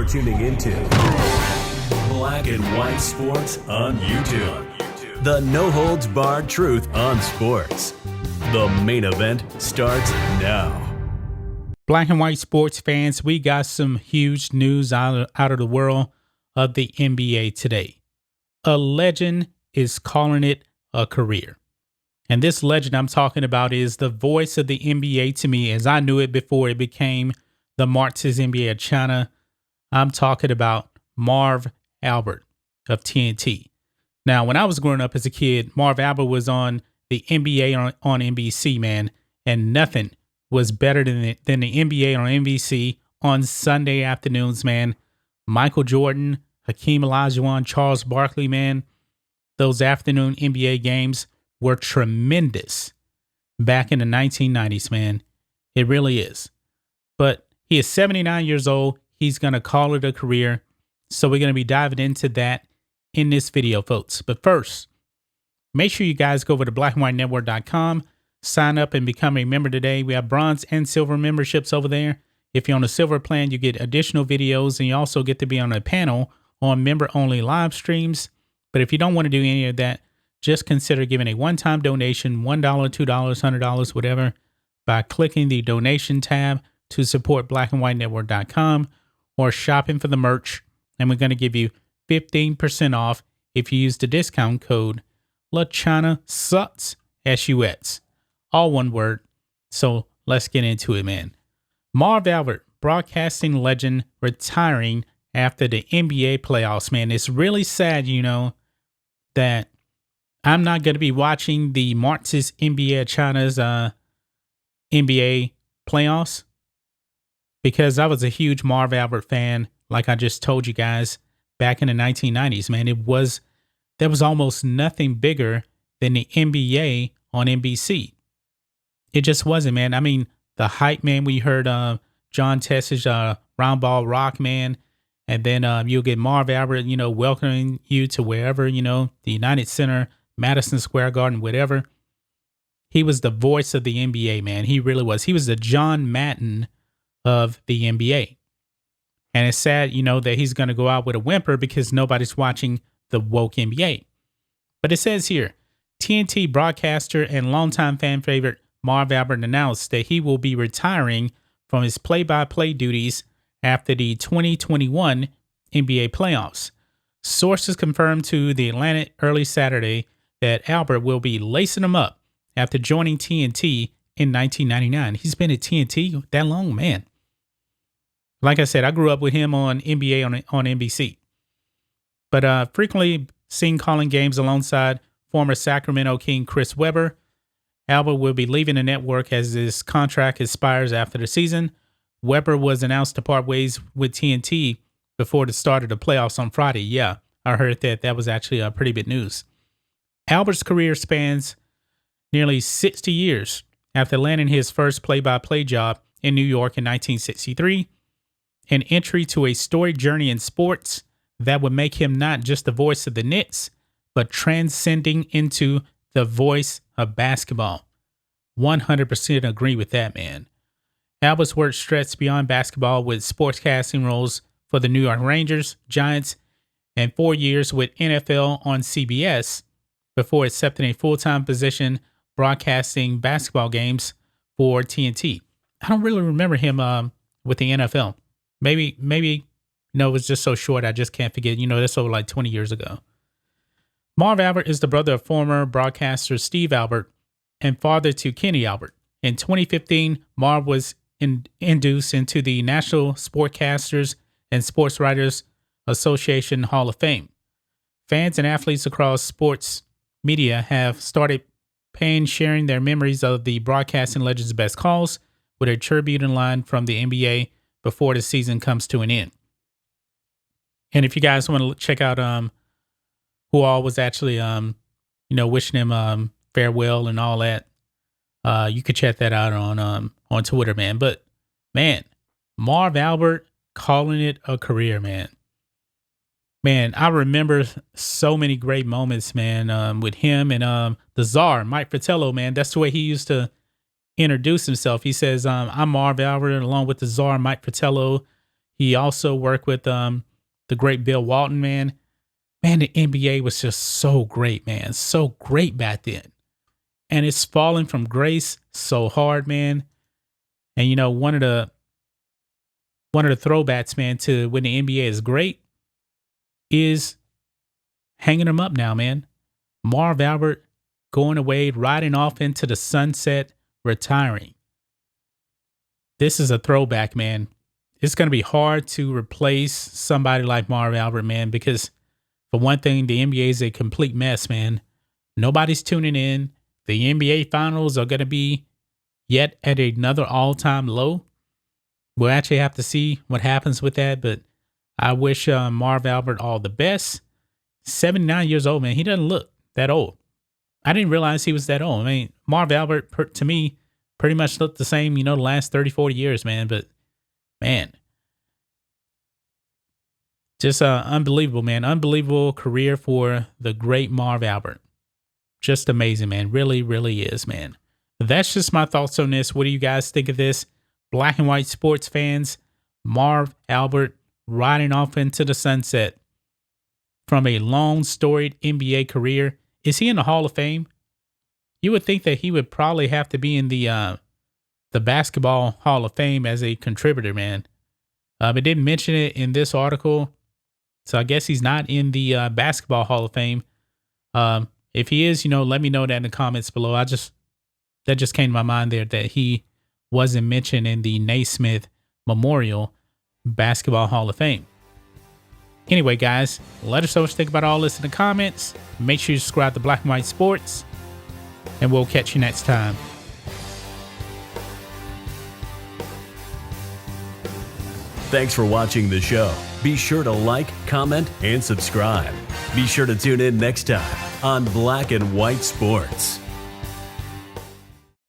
You're tuning into Black and White Sports on YouTube. The no-holds-barred truth on sports. The main event starts now. Black and white sports fans, we got some huge news out of the world of the NBA today. A legend is calling it a career. And this legend I'm talking about is the voice of the NBA to me as I knew it before it became the Marxist NBA of China. I'm talking about Marv Albert of TNT. Now, when I was growing up as a kid, Marv Albert was on the NBA on NBC, man, and nothing was better than the NBA on NBC on Sunday afternoons, man. Michael Jordan, Hakeem Olajuwon, Charles Barkley, man. Those afternoon NBA games were tremendous back in the 1990s, man. It really is. But he is 79 years old. He's going to call it a career. So we're going to be diving into that in this video, folks. But first, make sure you guys go over to blackandwhitenetwork.com, sign up and become a member today. We have bronze and silver memberships over there. If you're on the silver plan, you get additional videos and you also get to be on a panel on member-only live streams. But if you don't want to do any of that, just consider giving a one-time donation, $1, $2, $100, whatever, by clicking the donation tab to support blackandwhitenetwork.com or shopping for the merch. And we're going to give you 15% off if you use the discount code LaChinaSuts, S-U-X, all one word. So let's get into it, man. Marv Albert, broadcasting legend, retiring after the NBA playoffs, man. It's really sad, that I'm not going to be watching the Marxist NBA of China's NBA playoffs because I was a huge Marv Albert fan, like I just told you guys, back in the 1990s, man. There was almost nothing bigger than the NBA on NBC. It just wasn't, man. I mean, the hype, man, we heard John Tess's Round Ball Rock, man. And then you'll get Marv Albert, welcoming you to wherever, the United Center, Madison Square Garden, whatever. He was the voice of the NBA, man. He really was. He was the John Madden of the NBA. And it's sad, that he's going to go out with a whimper because nobody's watching the woke NBA. But it says here, TNT broadcaster and longtime fan favorite Marv Albert announced that he will be retiring from his play-by-play duties after the 2021 NBA playoffs. Sources confirmed to The Atlantic early Saturday that Albert will be lacing them up after joining TNT in 1999. He's been at TNT that long, man. Like I said, I grew up with him on NBA on NBC. But frequently seen calling games alongside former Sacramento King Chris Webber. Albert will be leaving the network as his contract expires after the season. Webber was announced to part ways with TNT before the start of the playoffs on Friday. Yeah, I heard that. That was actually pretty big news. Albert's career spans nearly 60 years after landing his first play-by-play job in New York in 1963, an entry to a storied journey in sports that would make him not just the voice of the Knicks, but transcending into the voice of basketball. 100% agree with that, man. Albert's work stretched beyond basketball with sportscasting roles for the New York Rangers, Giants, and 4 years with NFL on CBS before accepting a full-time position broadcasting basketball games for TNT. I don't really remember him with the NFL. Maybe it was just so short I just can't forget. That's over like 20 years ago. Marv Albert is the brother of former broadcaster Steve Albert and father to Kenny Albert. In 2015, Marv was induced into the National Sportscasters and Sports Writers Association Hall of Fame. Fans and athletes across sports media have started sharing their memories of the broadcasting legend's best calls with a tribute in line from the NBA before the season comes to an end. And if you guys want to check out who all was actually wishing him farewell and all that, you could check that out on Twitter, man. But man, Marv Albert calling it a career, man. Man, I remember so many great moments, man, with him and the Czar, Mike Fratello, man. That's the way he used to introduce himself. He says, I'm Marv Albert, along with the Czar, Mike Fratello. He also worked with the great Bill Walton, man. Man, the NBA was just so great, man. So great back then. And it's fallen from grace so hard, man. And you know, one of the throwbacks, man, to when the NBA is great is hanging them up now, man. Marv Albert going away, riding off into the sunset, retiring. This is a throwback, man. It's going to be hard to replace somebody like Marv Albert, man, because for one thing, the NBA is a complete mess, man. Nobody's tuning in. The NBA finals are going to be yet at another all-time low. We'll actually have to see what happens with that, but I wish Marv Albert all the best. 79 years old, man. He doesn't look that old. I didn't realize he was that old. I mean, Marv Albert, to me, pretty much looked the same, you know, the last 30, 40 years, man. But, man, just unbelievable, man. Unbelievable career for the great Marv Albert. Just amazing, man. Really, really is, man. That's just my thoughts on this. What do you guys think of this? Black and white sports fans, Marv Albert riding off into the sunset from a long, storied NBA career. Is he in the Hall of Fame? You would think that he would probably have to be in the Basketball Hall of Fame as a contributor, man. It didn't mention it in this article, so I guess he's not in the Basketball Hall of Fame. If he is, you know, let me know that in the comments below. That just came to my mind there that he wasn't mentioned in the Naismith Memorial Basketball Hall of Fame. Anyway, guys, let us know what you think about all this in the comments. Make sure you subscribe to Black and White Sports, and we'll catch you next time. Thanks for watching the show. Be sure to like, comment, and subscribe. Be sure to tune in next time on Black and White Sports.